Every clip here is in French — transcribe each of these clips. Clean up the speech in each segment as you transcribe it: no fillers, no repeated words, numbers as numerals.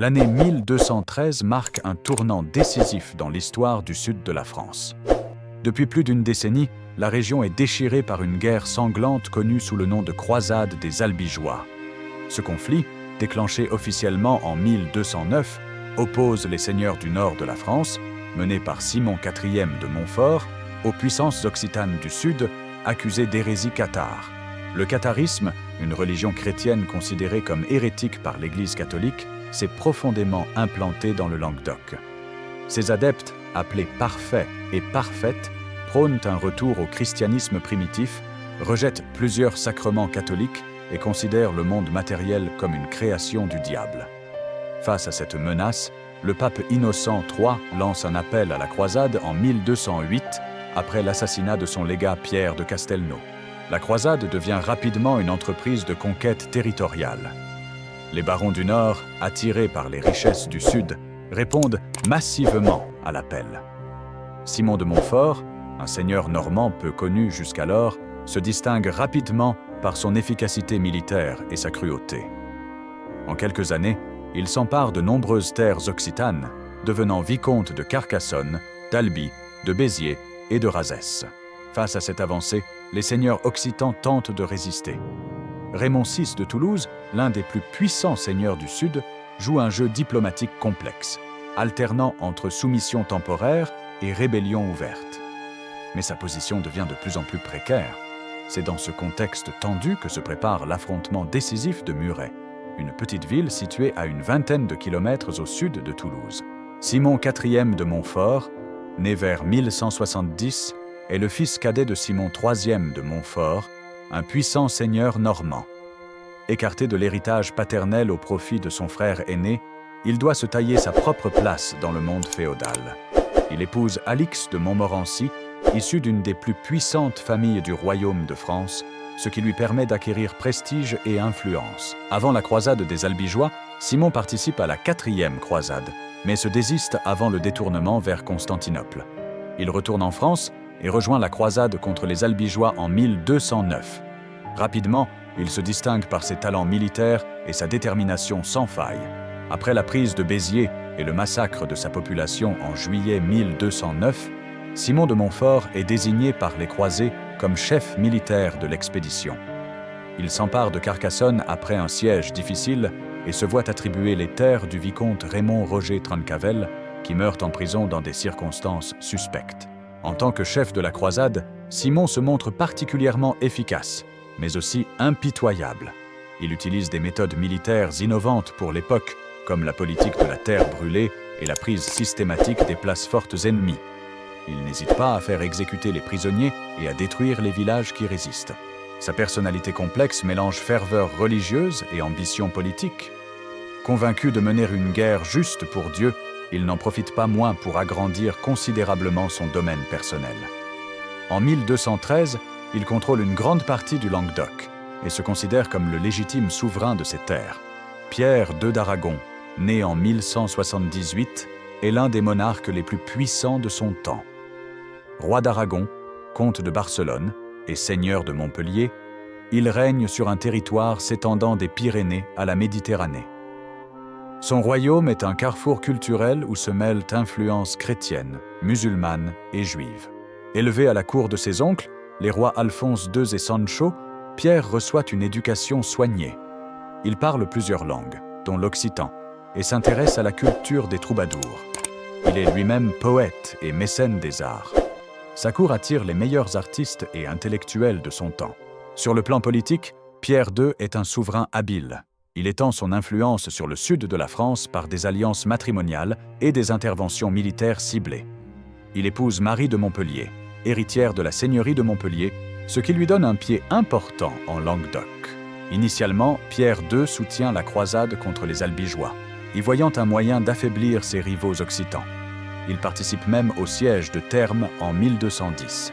L'année 1213 marque un tournant décisif dans l'histoire du sud de la France. Depuis plus d'une décennie, la région est déchirée par une guerre sanglante connue sous le nom de croisade des Albigeois. Ce conflit, déclenché officiellement en 1209, oppose les seigneurs du nord de la France, menés par Simon IV de Montfort, aux puissances occitanes du sud, accusées d'hérésie cathare. Le catharisme, une religion chrétienne considérée comme hérétique par l'Église catholique, s'est profondément implanté dans le Languedoc. Ses adeptes, appelés parfaits et parfaites, prônent un retour au christianisme primitif, rejettent plusieurs sacrements catholiques et considèrent le monde matériel comme une création du diable. Face à cette menace, le pape Innocent III lance un appel à la croisade en 1208, après l'assassinat de son légat Pierre de Castelnau. La croisade devient rapidement une entreprise de conquête territoriale. Les barons du Nord, attirés par les richesses du Sud, répondent massivement à l'appel. Simon de Montfort, un seigneur normand peu connu jusqu'alors, se distingue rapidement par son efficacité militaire et sa cruauté. En quelques années, il s'empare de nombreuses terres occitanes, devenant vicomte de Carcassonne, d'Albi, de Béziers et de Razès. Face à cette avancée, les seigneurs occitans tentent de résister. Raymond VI de Toulouse, l'un des plus puissants seigneurs du Sud, joue un jeu diplomatique complexe, alternant entre soumission temporaire et rébellion ouverte. Mais sa position devient de plus en plus précaire. C'est dans ce contexte tendu que se prépare l'affrontement décisif de Muret, une petite ville située à une vingtaine de kilomètres au sud de Toulouse. Simon IV de Montfort, né vers 1170, est le fils cadet de Simon III de Montfort, un puissant seigneur normand. Écarté de l'héritage paternel au profit de son frère aîné, il doit se tailler sa propre place dans le monde féodal. Il épouse Alix de Montmorency, issue d'une des plus puissantes familles du royaume de France, ce qui lui permet d'acquérir prestige et influence. Avant la croisade des Albigeois, Simon participe à la 4e croisade, mais se désiste avant le détournement vers Constantinople. Il retourne en France et rejoint la croisade contre les Albigeois en 1209. Rapidement, il se distingue par ses talents militaires et sa détermination sans faille. Après la prise de Béziers et le massacre de sa population en juillet 1209, Simon de Montfort est désigné par les croisés comme chef militaire de l'expédition. Il s'empare de Carcassonne après un siège difficile et se voit attribuer les terres du vicomte Raymond Roger Trencavel, qui meurt en prison dans des circonstances suspectes. En tant que chef de la croisade, Simon se montre particulièrement efficace, mais aussi impitoyable. Il utilise des méthodes militaires innovantes pour l'époque, comme la politique de la terre brûlée et la prise systématique des places fortes ennemies. Il n'hésite pas à faire exécuter les prisonniers et à détruire les villages qui résistent. Sa personnalité complexe mélange ferveur religieuse et ambition politique. Convaincu de mener une guerre juste pour Dieu, il n'en profite pas moins pour agrandir considérablement son domaine personnel. En 1213, il contrôle une grande partie du Languedoc et se considère comme le légitime souverain de ces terres. Pierre II d'Aragon, né en 1178, est l'un des monarques les plus puissants de son temps. Roi d'Aragon, comte de Barcelone et seigneur de Montpellier, il règne sur un territoire s'étendant des Pyrénées à la Méditerranée. Son royaume est un carrefour culturel où se mêlent influences chrétiennes, musulmanes et juives. Élevé à la cour de ses oncles, les rois Alphonse II et Sancho, Pierre reçoit une éducation soignée. Il parle plusieurs langues, dont l'occitan, et s'intéresse à la culture des troubadours. Il est lui-même poète et mécène des arts. Sa cour attire les meilleurs artistes et intellectuels de son temps. Sur le plan politique, Pierre II est un souverain habile. Il étend son influence sur le sud de la France par des alliances matrimoniales et des interventions militaires ciblées. Il épouse Marie de Montpellier, héritière de la seigneurie de Montpellier, ce qui lui donne un pied important en Languedoc. Initialement, Pierre II soutient la croisade contre les Albigeois, y voyant un moyen d'affaiblir ses rivaux occitans. Il participe même au siège de Thermes en 1210.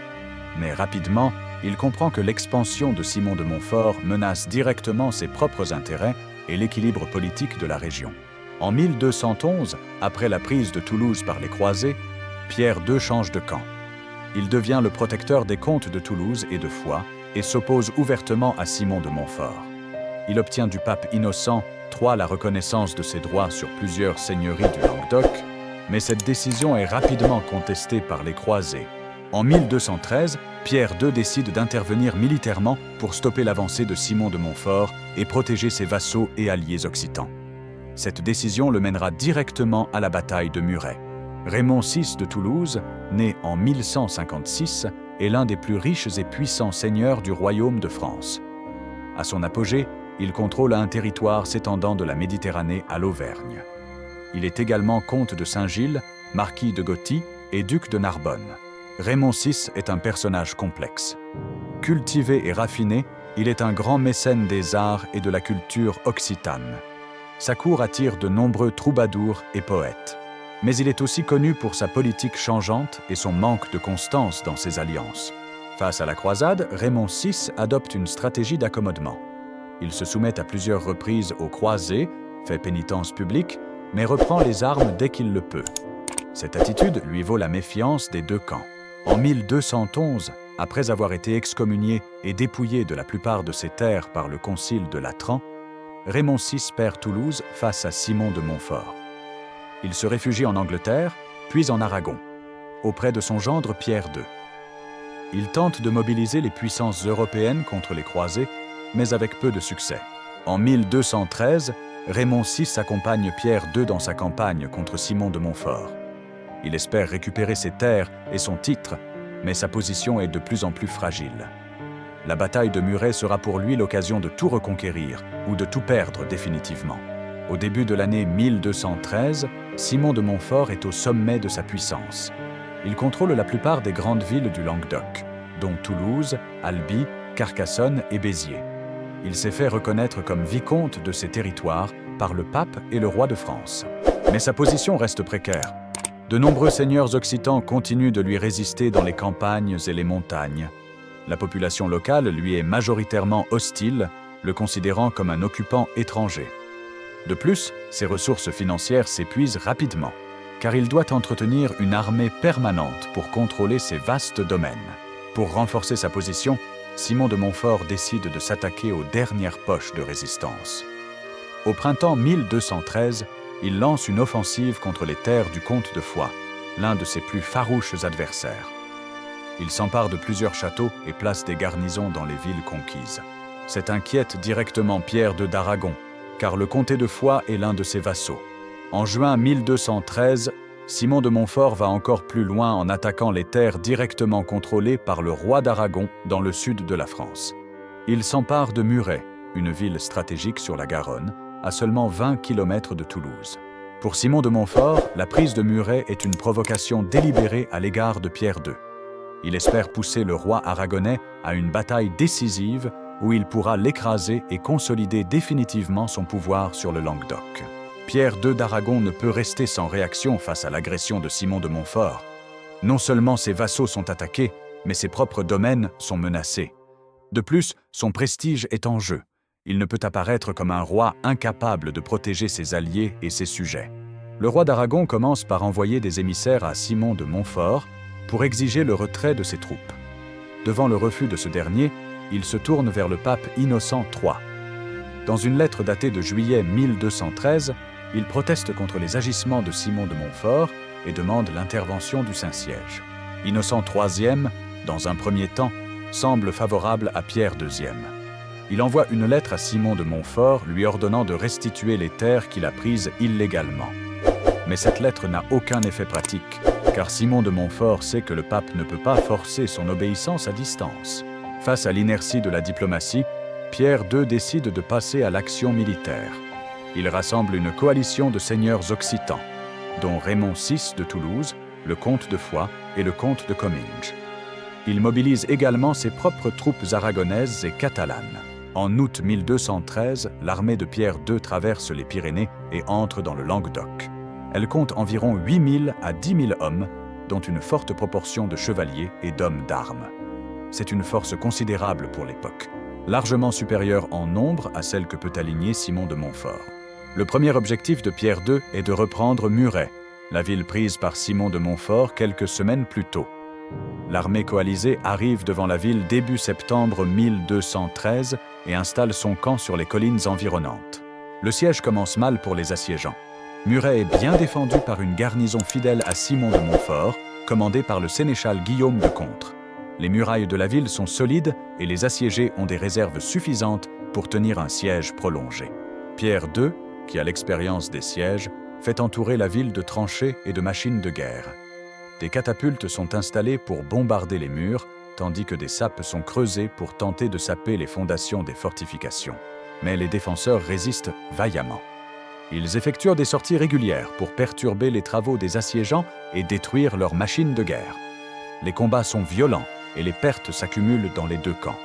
Mais rapidement, il comprend que l'expansion de Simon de Montfort menace directement ses propres intérêts et l'équilibre politique de la région. En 1211, après la prise de Toulouse par les croisés, Pierre II change de camp. Il devient le protecteur des comtes de Toulouse et de Foix et s'oppose ouvertement à Simon de Montfort. Il obtient du pape Innocent III la reconnaissance de ses droits sur plusieurs seigneuries du Languedoc, mais cette décision est rapidement contestée par les croisés. En 1213, Pierre II décide d'intervenir militairement pour stopper l'avancée de Simon de Montfort et protéger ses vassaux et alliés occitans. Cette décision le mènera directement à la bataille de Muret. Raymond VI de Toulouse, né en 1156, est l'un des plus riches et puissants seigneurs du royaume de France. À son apogée, il contrôle un territoire s'étendant de la Méditerranée à l'Auvergne. Il est également comte de Saint-Gilles, marquis de Gothie et duc de Narbonne. Raymond VI est un personnage complexe. Cultivé et raffiné, il est un grand mécène des arts et de la culture occitane. Sa cour attire de nombreux troubadours et poètes. Mais il est aussi connu pour sa politique changeante et son manque de constance dans ses alliances. Face à la croisade, Raymond VI adopte une stratégie d'accommodement. Il se soumet à plusieurs reprises aux croisés, fait pénitence publique, mais reprend les armes dès qu'il le peut. Cette attitude lui vaut la méfiance des deux camps. En 1211, après avoir été excommunié et dépouillé de la plupart de ses terres par le concile de Latran, Raymond VI perd Toulouse face à Simon de Montfort. Il se réfugie en Angleterre, puis en Aragon, auprès de son gendre Pierre II. Il tente de mobiliser les puissances européennes contre les croisés, mais avec peu de succès. En 1213, Raymond VI accompagne Pierre II dans sa campagne contre Simon de Montfort. Il espère récupérer ses terres et son titre, mais sa position est de plus en plus fragile. La bataille de Muret sera pour lui l'occasion de tout reconquérir ou de tout perdre définitivement. Au début de l'année 1213, Simon de Montfort est au sommet de sa puissance. Il contrôle la plupart des grandes villes du Languedoc, dont Toulouse, Albi, Carcassonne et Béziers. Il s'est fait reconnaître comme vicomte de ces territoires par le pape et le roi de France. Mais sa position reste précaire. De nombreux seigneurs occitans continuent de lui résister dans les campagnes et les montagnes. La population locale lui est majoritairement hostile, le considérant comme un occupant étranger. De plus, ses ressources financières s'épuisent rapidement, car il doit entretenir une armée permanente pour contrôler ces vastes domaines. Pour renforcer sa position, Simon de Montfort décide de s'attaquer aux dernières poches de résistance. Au printemps 1213, il lance une offensive contre les terres du comte de Foix, l'un de ses plus farouches adversaires. Il s'empare de plusieurs châteaux et place des garnisons dans les villes conquises. C'est inquiète directement Pierre II d'Aragon, car le comté de Foix est l'un de ses vassaux. En juin 1213, Simon de Montfort va encore plus loin en attaquant les terres directement contrôlées par le roi d'Aragon dans le sud de la France. Il s'empare de Muret, une ville stratégique sur la Garonne, à seulement 20 km de Toulouse. Pour Simon de Montfort, la prise de Muret est une provocation délibérée à l'égard de Pierre II. Il espère pousser le roi aragonais à une bataille décisive où il pourra l'écraser et consolider définitivement son pouvoir sur le Languedoc. Pierre II d'Aragon ne peut rester sans réaction face à l'agression de Simon de Montfort. Non seulement ses vassaux sont attaqués, mais ses propres domaines sont menacés. De plus, son prestige est en jeu. Il ne peut apparaître comme un roi incapable de protéger ses alliés et ses sujets. Le roi d'Aragon commence par envoyer des émissaires à Simon de Montfort pour exiger le retrait de ses troupes. Devant le refus de ce dernier, il se tourne vers le pape Innocent III. Dans une lettre datée de juillet 1213, il proteste contre les agissements de Simon de Montfort et demande l'intervention du Saint-Siège. Innocent III, dans un premier temps, semble favorable à Pierre II. Il envoie une lettre à Simon de Montfort lui ordonnant de restituer les terres qu'il a prises illégalement. Mais cette lettre n'a aucun effet pratique, car Simon de Montfort sait que le pape ne peut pas forcer son obéissance à distance. Face à l'inertie de la diplomatie, Pierre II décide de passer à l'action militaire. Il rassemble une coalition de seigneurs occitans, dont Raymond VI de Toulouse, le comte de Foix et le comte de Comminges. Il mobilise également ses propres troupes aragonaises et catalanes. En août 1213, l'armée de Pierre II traverse les Pyrénées et entre dans le Languedoc. Elle compte environ 8 000 à 10 000 hommes, dont une forte proportion de chevaliers et d'hommes d'armes. C'est une force considérable pour l'époque, largement supérieure en nombre à celle que peut aligner Simon de Montfort. Le premier objectif de Pierre II est de reprendre Muret, la ville prise par Simon de Montfort quelques semaines plus tôt. L'armée coalisée arrive devant la ville début septembre 1213 et installe son camp sur les collines environnantes. Le siège commence mal pour les assiégeants. Muret est bien défendu par une garnison fidèle à Simon de Montfort, commandée par le sénéchal Guillaume de Contres. Les murailles de la ville sont solides et les assiégés ont des réserves suffisantes pour tenir un siège prolongé. Pierre II, qui a l'expérience des sièges, fait entourer la ville de tranchées et de machines de guerre. Des catapultes sont installées pour bombarder les murs, tandis que des sapes sont creusées pour tenter de saper les fondations des fortifications. Mais les défenseurs résistent vaillamment. Ils effectuent des sorties régulières pour perturber les travaux des assiégeants et détruire leurs machines de guerre. Les combats sont violents et les pertes s'accumulent dans les deux camps.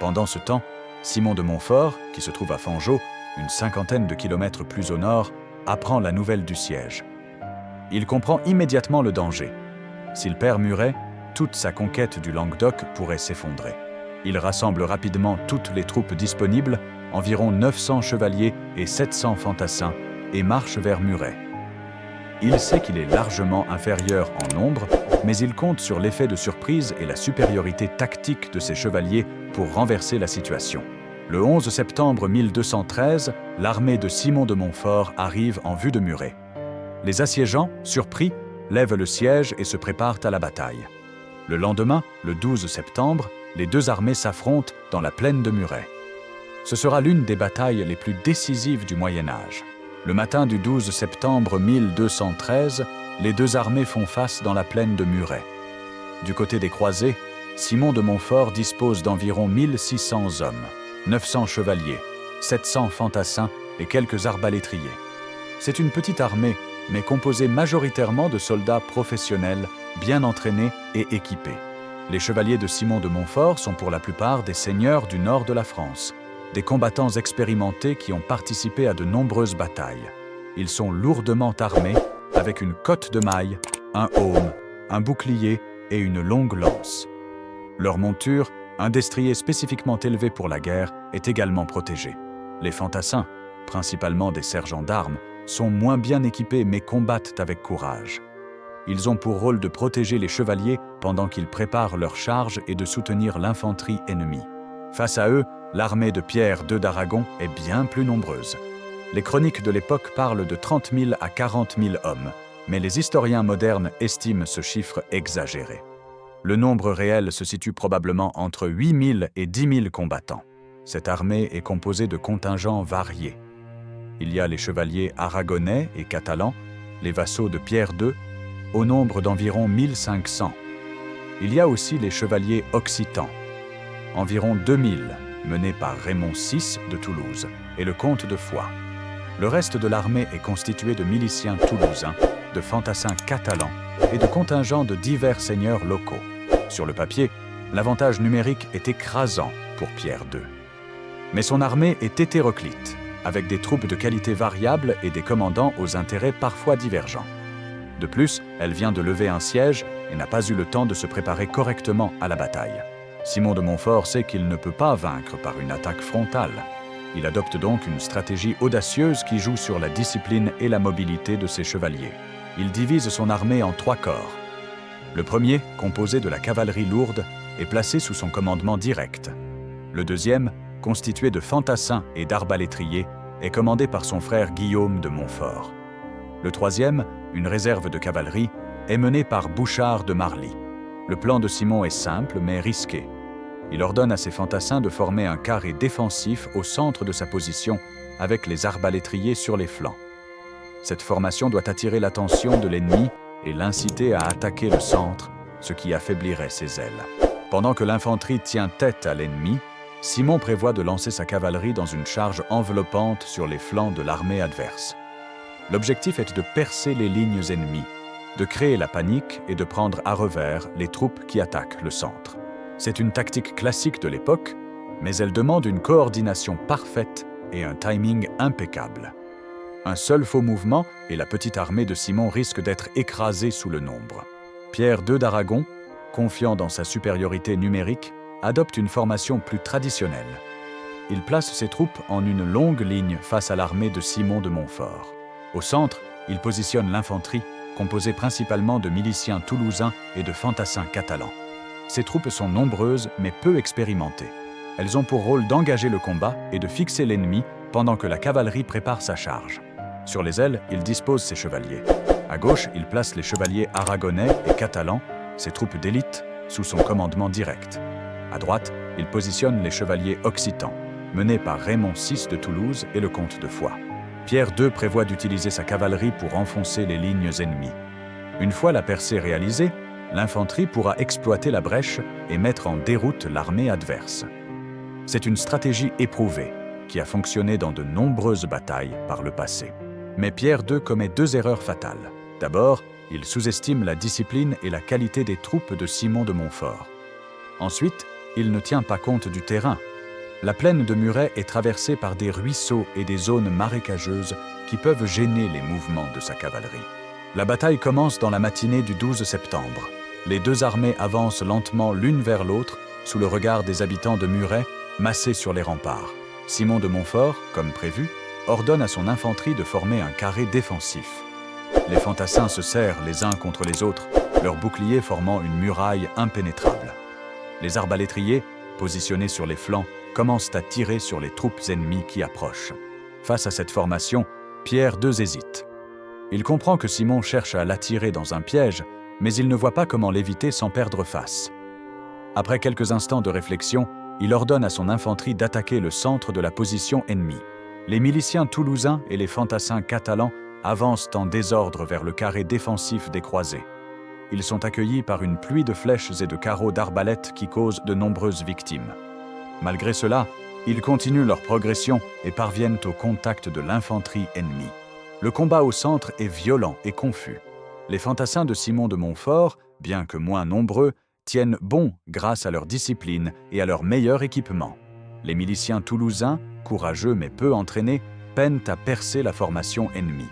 Pendant ce temps, Simon de Montfort, qui se trouve à Fanjeaux, une cinquantaine de kilomètres plus au nord, apprend la nouvelle du siège. Il comprend immédiatement le danger. S'il perd Muret, toute sa conquête du Languedoc pourrait s'effondrer. Il rassemble rapidement toutes les troupes disponibles, environ 900 chevaliers et 700 fantassins, et marche vers Muret. Il sait qu'il est largement inférieur en nombre, mais il compte sur l'effet de surprise et la supériorité tactique de ses chevaliers pour renverser la situation. Le 11 septembre 1213, l'armée de Simon de Montfort arrive en vue de Muret. Les assiégeants, surpris, lèvent le siège et se préparent à la bataille. Le lendemain, le 12 septembre, les deux armées s'affrontent dans la plaine de Muret. Ce sera l'une des batailles les plus décisives du Moyen Âge. Le matin du 12 septembre 1213, les deux armées font face dans la plaine de Muret. Du côté des croisés, Simon de Montfort dispose d'environ 1600 hommes, 900 chevaliers, 700 fantassins et quelques arbalétriers. C'est une petite armée, mais composée majoritairement de soldats professionnels, bien entraînés et équipés. Les chevaliers de Simon de Montfort sont pour la plupart des seigneurs du nord de la France, des combattants expérimentés qui ont participé à de nombreuses batailles. Ils sont lourdement armés, avec une cotte de mailles, un aume, un bouclier et une longue lance. Leur monture, un destrier spécifiquement élevé pour la guerre, est également protégée. Les fantassins, principalement des sergents d'armes, sont moins bien équipés mais combattent avec courage. Ils ont pour rôle de protéger les chevaliers pendant qu'ils préparent leurs charges et de soutenir l'infanterie ennemie. Face à eux, l'armée de Pierre II d'Aragon est bien plus nombreuse. Les chroniques de l'époque parlent de 30 000 à 40 000 hommes, mais les historiens modernes estiment ce chiffre exagéré. Le nombre réel se situe probablement entre 8 000 et 10 000 combattants. Cette armée est composée de contingents variés. Il y a les chevaliers aragonais et catalans, les vassaux de Pierre II, au nombre d'environ 1500. Il y a aussi les chevaliers occitans, environ 2000, menés par Raymond VI de Toulouse et le comte de Foix. Le reste de l'armée est constitué de miliciens toulousains, de fantassins catalans et de contingents de divers seigneurs locaux. Sur le papier, l'avantage numérique est écrasant pour Pierre II. Mais son armée est hétéroclite, avec des troupes de qualité variable et des commandants aux intérêts parfois divergents. De plus, elle vient de lever un siège et n'a pas eu le temps de se préparer correctement à la bataille. Simon de Montfort sait qu'il ne peut pas vaincre par une attaque frontale. Il adopte donc une stratégie audacieuse qui joue sur la discipline et la mobilité de ses chevaliers. Il divise son armée en 3 corps. Le premier, composé de la cavalerie lourde, est placé sous son commandement direct. Le deuxième, constitué de fantassins et d'arbalétriers, est commandé par son frère Guillaume de Montfort. Le troisième, une réserve de cavalerie, est mené par Bouchard de Marly. Le plan de Simon est simple mais risqué. Il ordonne à ses fantassins de former un carré défensif au centre de sa position, avec les arbalétriers sur les flancs. Cette formation doit attirer l'attention de l'ennemi et l'inciter à attaquer le centre, ce qui affaiblirait ses ailes. Pendant que l'infanterie tient tête à l'ennemi, Simon prévoit de lancer sa cavalerie dans une charge enveloppante sur les flancs de l'armée adverse. L'objectif est de percer les lignes ennemies, de créer la panique et de prendre à revers les troupes qui attaquent le centre. C'est une tactique classique de l'époque, mais elle demande une coordination parfaite et un timing impeccable. Un seul faux mouvement et la petite armée de Simon risque d'être écrasée sous le nombre. Pierre II d'Aragon, confiant dans sa supériorité numérique, adopte une formation plus traditionnelle. Il place ses troupes en une longue ligne face à l'armée de Simon de Montfort. Au centre, il positionne l'infanterie, composée principalement de miliciens toulousains et de fantassins catalans. Ces troupes sont nombreuses mais peu expérimentées. Elles ont pour rôle d'engager le combat et de fixer l'ennemi pendant que la cavalerie prépare sa charge. Sur les ailes, il dispose ses chevaliers. À gauche, il place les chevaliers aragonais et catalans, ses troupes d'élite, sous son commandement direct. À droite, il positionne les chevaliers occitans, menés par Raymond VI de Toulouse et le comte de Foix. Pierre II prévoit d'utiliser sa cavalerie pour enfoncer les lignes ennemies. Une fois la percée réalisée, l'infanterie pourra exploiter la brèche et mettre en déroute l'armée adverse. C'est une stratégie éprouvée, qui a fonctionné dans de nombreuses batailles par le passé. Mais Pierre II commet deux erreurs fatales. D'abord, il sous-estime la discipline et la qualité des troupes de Simon de Montfort. Ensuite, il ne tient pas compte du terrain. La plaine de Muret est traversée par des ruisseaux et des zones marécageuses qui peuvent gêner les mouvements de sa cavalerie. La bataille commence dans la matinée du 12 septembre. Les deux armées avancent lentement l'une vers l'autre, sous le regard des habitants de Muret, massés sur les remparts. Simon de Montfort, comme prévu, ordonne à son infanterie de former un carré défensif. Les fantassins se serrent les uns contre les autres, leurs boucliers formant une muraille impénétrable. Les arbalétriers, positionnés sur les flancs, commencent à tirer sur les troupes ennemies qui approchent. Face à cette formation, Pierre II hésite. Il comprend que Simon cherche à l'attirer dans un piège, mais il ne voit pas comment l'éviter sans perdre face. Après quelques instants de réflexion, il ordonne à son infanterie d'attaquer le centre de la position ennemie. Les miliciens toulousains et les fantassins catalans avancent en désordre vers le carré défensif des croisés. Ils sont accueillis par une pluie de flèches et de carreaux d'arbalètes qui causent de nombreuses victimes. Malgré cela, ils continuent leur progression et parviennent au contact de l'infanterie ennemie. Le combat au centre est violent et confus. Les fantassins de Simon de Montfort, bien que moins nombreux, tiennent bon grâce à leur discipline et à leur meilleur équipement. Les miliciens toulousains, courageux mais peu entraînés, peinent à percer la formation ennemie.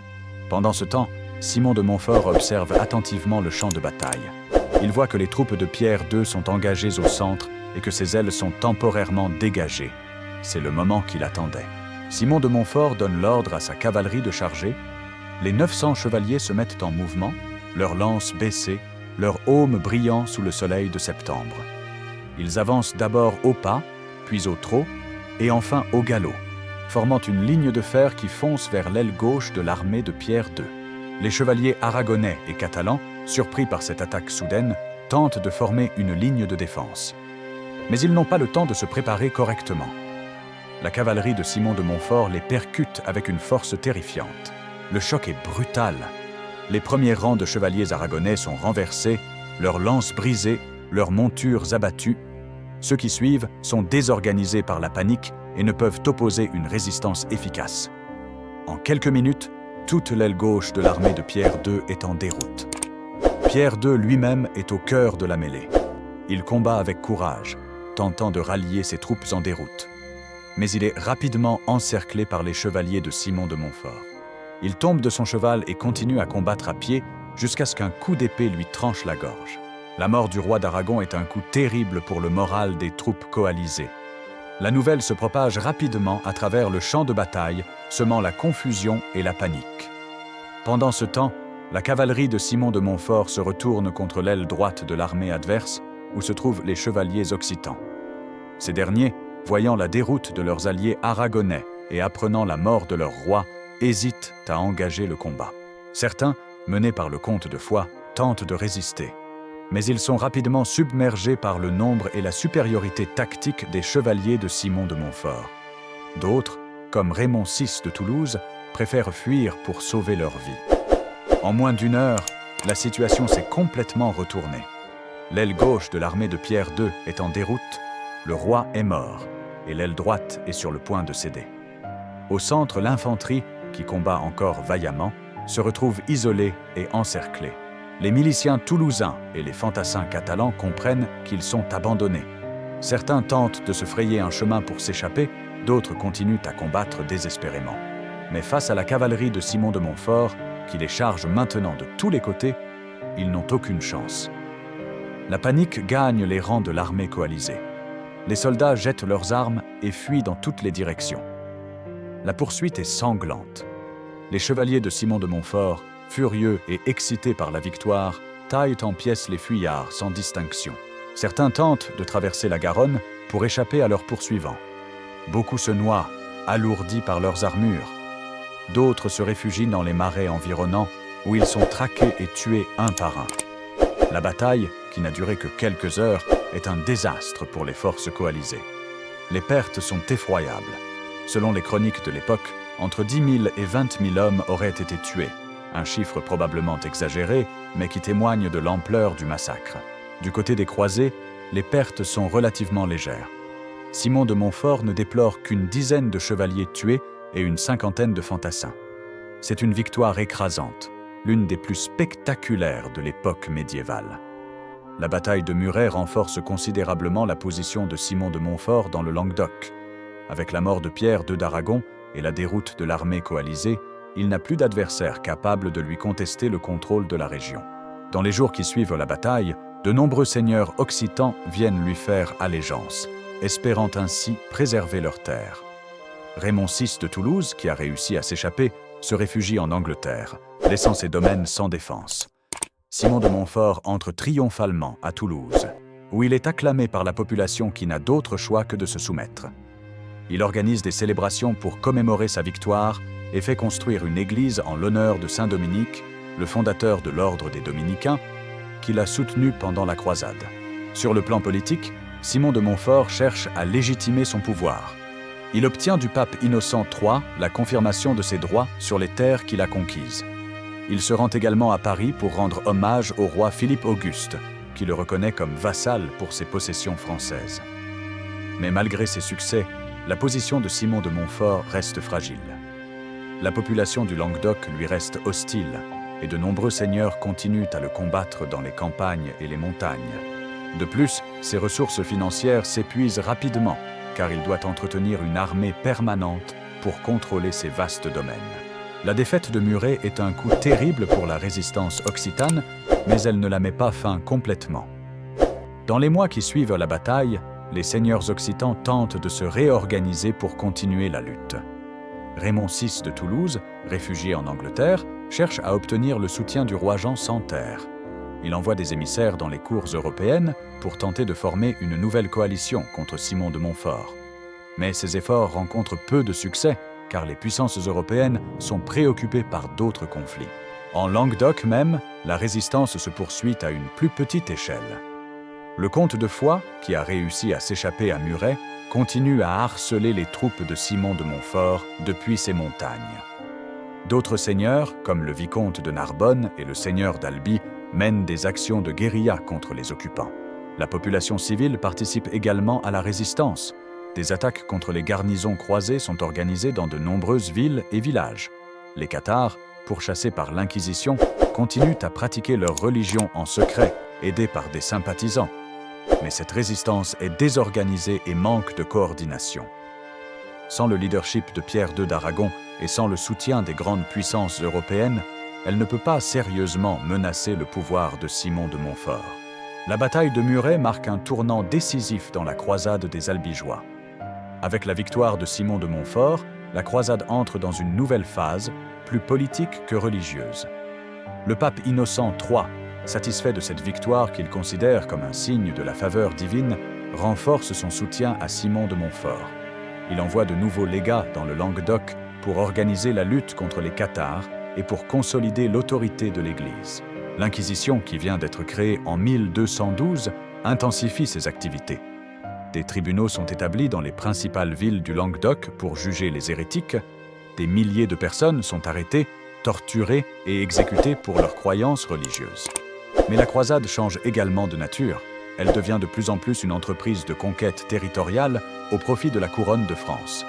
Pendant ce temps, Simon de Montfort observe attentivement le champ de bataille. Il voit que les troupes de Pierre II sont engagées au centre et que ses ailes sont temporairement dégagées. C'est le moment qu'il attendait. Simon de Montfort donne l'ordre à sa cavalerie de charger. Les 900 chevaliers se mettent en mouvement, leurs lances baissées, leurs aumes brillant sous le soleil de septembre. Ils avancent d'abord au pas, puis au trot, et enfin au galop, formant une ligne de fer qui fonce vers l'aile gauche de l'armée de Pierre II. Les chevaliers aragonais et catalans, surpris par cette attaque soudaine, tentent de former une ligne de défense. Mais ils n'ont pas le temps de se préparer correctement. La cavalerie de Simon de Montfort les percute avec une force terrifiante. Le choc est brutal. Les premiers rangs de chevaliers aragonais sont renversés, leurs lances brisées, leurs montures abattues. Ceux qui suivent sont désorganisés par la panique et ne peuvent opposer une résistance efficace. En quelques minutes, toute l'aile gauche de l'armée de Pierre II est en déroute. Pierre II lui-même est au cœur de la mêlée. Il combat avec courage, tentant de rallier ses troupes en déroute. Mais il est rapidement encerclé par les chevaliers de Simon de Montfort. Il tombe de son cheval et continue à combattre à pied jusqu'à ce qu'un coup d'épée lui tranche la gorge. La mort du roi d'Aragon est un coup terrible pour le moral des troupes coalisées. La nouvelle se propage rapidement à travers le champ de bataille, semant la confusion et la panique. Pendant ce temps, la cavalerie de Simon de Montfort se retourne contre l'aile droite de l'armée adverse, où se trouvent les chevaliers occitans. Ces derniers, voyant la déroute de leurs alliés aragonais et apprenant la mort de leur roi, hésitent à engager le combat. Certains, menés par le comte de Foix, tentent de résister. Mais ils sont rapidement submergés par le nombre et la supériorité tactique des chevaliers de Simon de Montfort. D'autres, comme Raymond VI de Toulouse, préfèrent fuir pour sauver leur vie. En moins d'une heure, la situation s'est complètement retournée. L'aile gauche de l'armée de Pierre II est en déroute, le roi est mort, et l'aile droite est sur le point de céder. Au centre, l'infanterie, qui combat encore vaillamment, se retrouve isolée et encerclée. Les miliciens toulousains et les fantassins catalans comprennent qu'ils sont abandonnés. Certains tentent de se frayer un chemin pour s'échapper, d'autres continuent à combattre désespérément. Mais face à la cavalerie de Simon de Montfort, qui les charge maintenant de tous les côtés, ils n'ont aucune chance. La panique gagne les rangs de l'armée coalisée. Les soldats jettent leurs armes et fuient dans toutes les directions. La poursuite est sanglante. Les chevaliers de Simon de Montfort, furieux et excités par la victoire, taillent en pièces les fuyards sans distinction. Certains tentent de traverser la Garonne pour échapper à leurs poursuivants. Beaucoup se noient, alourdis par leurs armures. D'autres se réfugient dans les marais environnants, où ils sont traqués et tués un par un. La bataille, qui n'a duré que quelques heures, est un désastre pour les forces coalisées. Les pertes sont effroyables. Selon les chroniques de l'époque, entre 10 000 et 20 000 hommes auraient été tués, un chiffre probablement exagéré, mais qui témoigne de l'ampleur du massacre. Du côté des croisés, les pertes sont relativement légères. Simon de Montfort ne déplore qu'une dizaine de chevaliers tués et une cinquantaine de fantassins. C'est une victoire écrasante, l'une des plus spectaculaires de l'époque médiévale. La bataille de Muret renforce considérablement la position de Simon de Montfort dans le Languedoc. Avec la mort de Pierre II d'Aragon et la déroute de l'armée coalisée, il n'a plus d'adversaire capable de lui contester le contrôle de la région. Dans les jours qui suivent la bataille, de nombreux seigneurs occitans viennent lui faire allégeance, espérant ainsi préserver leurs terres. Raymond VI de Toulouse, qui a réussi à s'échapper, se réfugie en Angleterre, laissant ses domaines sans défense. Simon de Montfort entre triomphalement à Toulouse, où il est acclamé par la population qui n'a d'autre choix que de se soumettre. Il organise des célébrations pour commémorer sa victoire et fait construire une église en l'honneur de Saint Dominique, le fondateur de l'ordre des Dominicains, qui l'a soutenu pendant la croisade. Sur le plan politique, Simon de Montfort cherche à légitimer son pouvoir. Il obtient du pape Innocent III la confirmation de ses droits sur les terres qu'il a conquises. Il se rend également à Paris pour rendre hommage au roi Philippe Auguste, qui le reconnaît comme vassal pour ses possessions françaises. Mais malgré ses succès, la position de Simon de Montfort reste fragile. La population du Languedoc lui reste hostile, et de nombreux seigneurs continuent à le combattre dans les campagnes et les montagnes. De plus, ses ressources financières s'épuisent rapidement, car il doit entretenir une armée permanente pour contrôler ces vastes domaines. La défaite de Muret est un coup terrible pour la résistance occitane, mais elle ne la met pas fin complètement. Dans les mois qui suivent la bataille, les seigneurs occitans tentent de se réorganiser pour continuer la lutte. Raymond VI de Toulouse, réfugié en Angleterre, cherche à obtenir le soutien du roi Jean sans terre. Il envoie des émissaires dans les cours européennes pour tenter de former une nouvelle coalition contre Simon de Montfort. Mais ces efforts rencontrent peu de succès, car les puissances européennes sont préoccupées par d'autres conflits. En Languedoc même, la résistance se poursuit à une plus petite échelle. Le comte de Foix, qui a réussi à s'échapper à Muret, continue à harceler les troupes de Simon de Montfort depuis ces montagnes. D'autres seigneurs, comme le vicomte de Narbonne et le seigneur d'Albi, mènent des actions de guérilla contre les occupants. La population civile participe également à la résistance. Des attaques contre les garnisons croisées sont organisées dans de nombreuses villes et villages. Les cathares, pourchassés par l'Inquisition, continuent à pratiquer leur religion en secret, aidés par des sympathisants. Mais cette résistance est désorganisée et manque de coordination. Sans le leadership de Pierre II d'Aragon et sans le soutien des grandes puissances européennes, elle ne peut pas sérieusement menacer le pouvoir de Simon de Montfort. La bataille de Muret marque un tournant décisif dans la croisade des Albigeois. Avec la victoire de Simon de Montfort, la croisade entre dans une nouvelle phase, plus politique que religieuse. Le pape Innocent III, satisfait de cette victoire qu'il considère comme un signe de la faveur divine, renforce son soutien à Simon de Montfort. Il envoie de nouveaux légats dans le Languedoc pour organiser la lutte contre les cathares et pour consolider l'autorité de l'Église. L'Inquisition, qui vient d'être créée en 1212, intensifie ses activités. Des tribunaux sont établis dans les principales villes du Languedoc pour juger les hérétiques. Des milliers de personnes sont arrêtées, torturées et exécutées pour leurs croyances religieuses. Mais la croisade change également de nature. Elle devient de plus en plus une entreprise de conquête territoriale au profit de la couronne de France.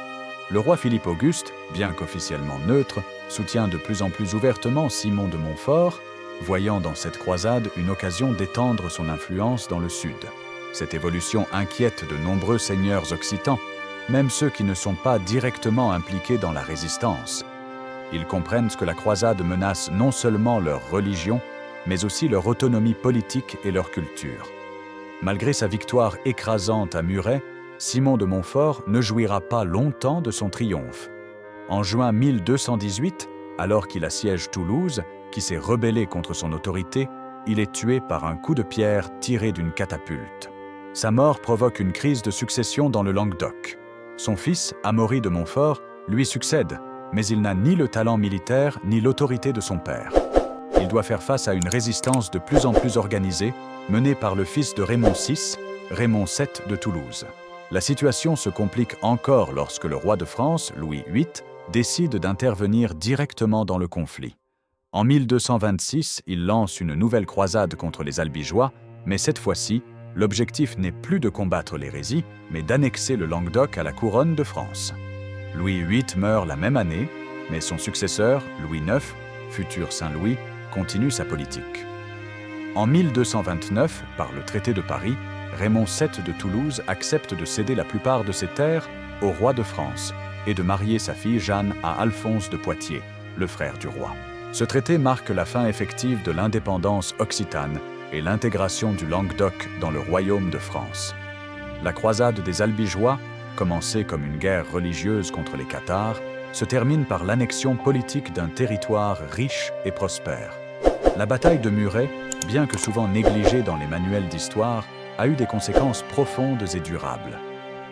Le roi Philippe Auguste, bien qu'officiellement neutre, soutient de plus en plus ouvertement Simon de Montfort, voyant dans cette croisade une occasion d'étendre son influence dans le sud. Cette évolution inquiète de nombreux seigneurs occitans, même ceux qui ne sont pas directement impliqués dans la résistance. Ils comprennent que la croisade menace non seulement leur religion, mais aussi leur autonomie politique et leur culture. Malgré sa victoire écrasante à Muret, Simon de Montfort ne jouira pas longtemps de son triomphe. En juin 1218, alors qu'il assiège Toulouse, qui s'est rebellé contre son autorité, il est tué par un coup de pierre tiré d'une catapulte. Sa mort provoque une crise de succession dans le Languedoc. Son fils, Amaury de Montfort, lui succède, mais il n'a ni le talent militaire ni l'autorité de son père. Il doit faire face à une résistance de plus en plus organisée, menée par le fils de Raymond VI, Raymond VII de Toulouse. La situation se complique encore lorsque le roi de France, Louis VIII, décide d'intervenir directement dans le conflit. En 1226, il lance une nouvelle croisade contre les Albigeois, mais cette fois-ci, l'objectif n'est plus de combattre l'hérésie, mais d'annexer le Languedoc à la couronne de France. Louis VIII meurt la même année, mais son successeur, Louis IX, futur Saint-Louis, continue sa politique. En 1229, par le traité de Paris, Raymond VII de Toulouse accepte de céder la plupart de ses terres au roi de France et de marier sa fille Jeanne à Alphonse de Poitiers, le frère du roi. Ce traité marque la fin effective de l'indépendance occitane et l'intégration du Languedoc dans le royaume de France. La croisade des Albigeois, commencée comme une guerre religieuse contre les Cathares, se termine par l'annexion politique d'un territoire riche et prospère. La bataille de Muret, bien que souvent négligée dans les manuels d'histoire, a eu des conséquences profondes et durables.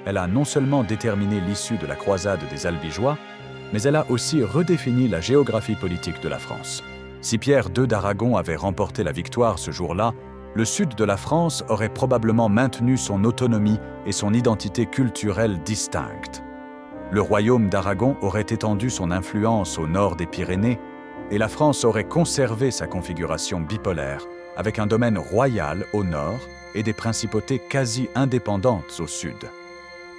Elle a non seulement déterminé l'issue de la croisade des Albigeois, mais elle a aussi redéfini la géographie politique de la France. Si Pierre II d'Aragon avait remporté la victoire ce jour-là, le sud de la France aurait probablement maintenu son autonomie et son identité culturelle distincte. Le royaume d'Aragon aurait étendu son influence au nord des Pyrénées, et la France aurait conservé sa configuration bipolaire, avec un domaine royal au nord et des principautés quasi indépendantes au sud.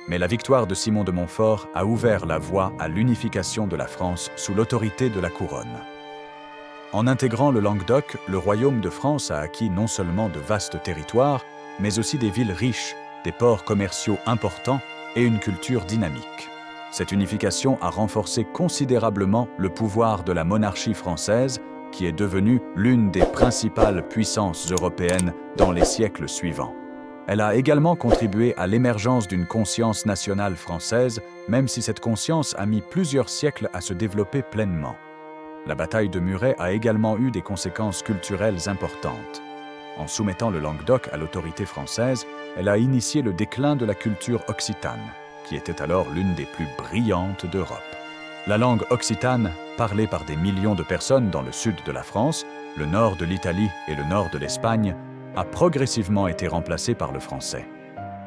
Mais la victoire de Simon de Montfort a ouvert la voie à l'unification de la France sous l'autorité de la couronne. En intégrant le Languedoc, le royaume de France a acquis non seulement de vastes territoires, mais aussi des villes riches, des ports commerciaux importants et une culture dynamique. Cette unification a renforcé considérablement le pouvoir de la monarchie française, qui est devenue l'une des principales puissances européennes dans les siècles suivants. Elle a également contribué à l'émergence d'une conscience nationale française, même si cette conscience a mis plusieurs siècles à se développer pleinement. La bataille de Muret a également eu des conséquences culturelles importantes. En soumettant le Languedoc à l'autorité française, elle a initié le déclin de la culture occitane, qui était alors l'une des plus brillantes d'Europe. La langue occitane, parlée par des millions de personnes dans le sud de la France, le nord de l'Italie et le nord de l'Espagne, a progressivement été remplacée par le français.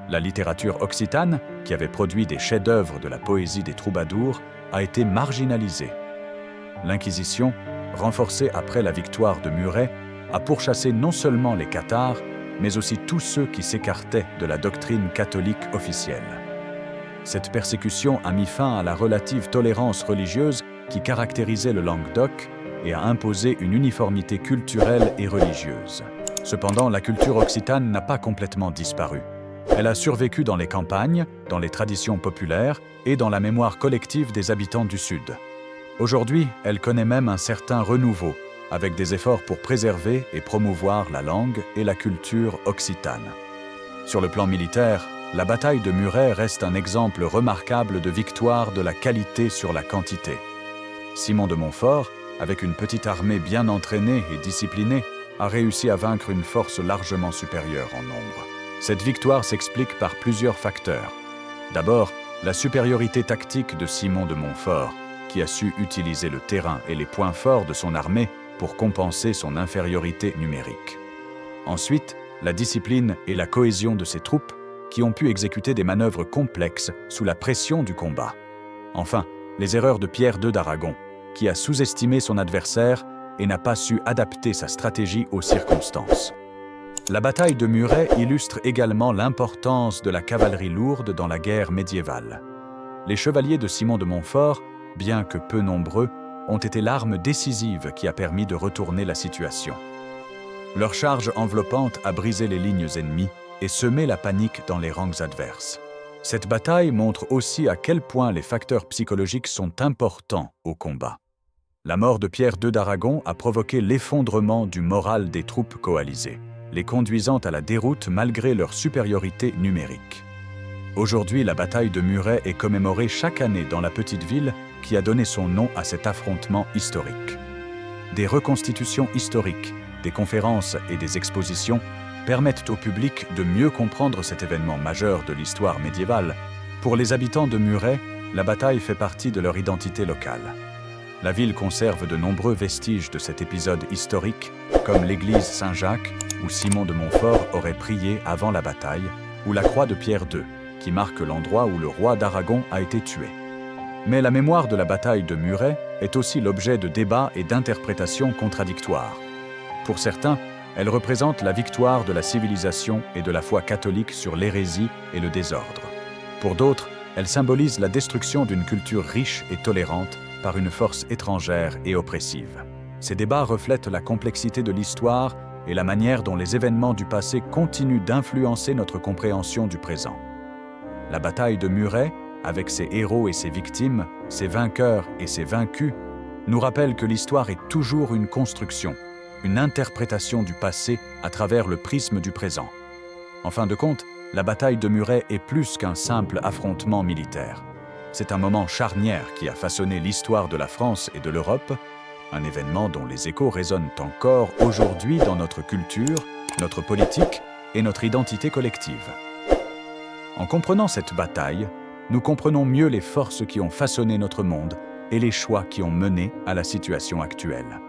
La littérature occitane, qui avait produit des chefs-d'œuvre de la poésie des troubadours, a été marginalisée. L'Inquisition, renforcée après la victoire de Muret, a pourchassé non seulement les cathares, mais aussi tous ceux qui s'écartaient de la doctrine catholique officielle. Cette persécution a mis fin à la relative tolérance religieuse qui caractérisait le Languedoc et a imposé une uniformité culturelle et religieuse. Cependant, la culture occitane n'a pas complètement disparu. Elle a survécu dans les campagnes, dans les traditions populaires et dans la mémoire collective des habitants du Sud. Aujourd'hui, elle connaît même un certain renouveau, avec des efforts pour préserver et promouvoir la langue et la culture occitane. Sur le plan militaire, la bataille de Muret reste un exemple remarquable de victoire de la qualité sur la quantité. Simon de Montfort, avec une petite armée bien entraînée et disciplinée, a réussi à vaincre une force largement supérieure en nombre. Cette victoire s'explique par plusieurs facteurs. D'abord, la supériorité tactique de Simon de Montfort, qui a su utiliser le terrain et les points forts de son armée pour compenser son infériorité numérique. Ensuite, la discipline et la cohésion de ses troupes, qui ont pu exécuter des manœuvres complexes sous la pression du combat. Enfin, les erreurs de Pierre II d'Aragon, qui a sous-estimé son adversaire et n'a pas su adapter sa stratégie aux circonstances. La bataille de Muret illustre également l'importance de la cavalerie lourde dans la guerre médiévale. Les chevaliers de Simon de Montfort, bien que peu nombreux, ont été l'arme décisive qui a permis de retourner la situation. Leur charge enveloppante a brisé les lignes ennemies et semé la panique dans les rangs adverses. Cette bataille montre aussi à quel point les facteurs psychologiques sont importants au combat. La mort de Pierre II d'Aragon a provoqué l'effondrement du moral des troupes coalisées, les conduisant à la déroute malgré leur supériorité numérique. Aujourd'hui, la bataille de Muret est commémorée chaque année dans la petite ville qui a donné son nom à cet affrontement historique. Des reconstitutions historiques, des conférences et des expositions permettent au public de mieux comprendre cet événement majeur de l'histoire médiévale. Pour les habitants de Muret, la bataille fait partie de leur identité locale. La ville conserve de nombreux vestiges de cet épisode historique, comme l'église Saint-Jacques, où Simon de Montfort aurait prié avant la bataille, ou la croix de Pierre II, qui marque l'endroit où le roi d'Aragon a été tué. Mais la mémoire de la bataille de Muret est aussi l'objet de débats et d'interprétations contradictoires. Pour certains, elle représente la victoire de la civilisation et de la foi catholique sur l'hérésie et le désordre. Pour d'autres, elle symbolise la destruction d'une culture riche et tolérante par une force étrangère et oppressive. Ces débats reflètent la complexité de l'histoire et la manière dont les événements du passé continuent d'influencer notre compréhension du présent. La bataille de Muret, avec ses héros et ses victimes, ses vainqueurs et ses vaincus, nous rappelle que l'histoire est toujours une construction, une interprétation du passé à travers le prisme du présent. En fin de compte, la bataille de Muret est plus qu'un simple affrontement militaire. C'est un moment charnière qui a façonné l'histoire de la France et de l'Europe, un événement dont les échos résonnent encore aujourd'hui dans notre culture, notre politique et notre identité collective. En comprenant cette bataille, nous comprenons mieux les forces qui ont façonné notre monde et les choix qui ont mené à la situation actuelle.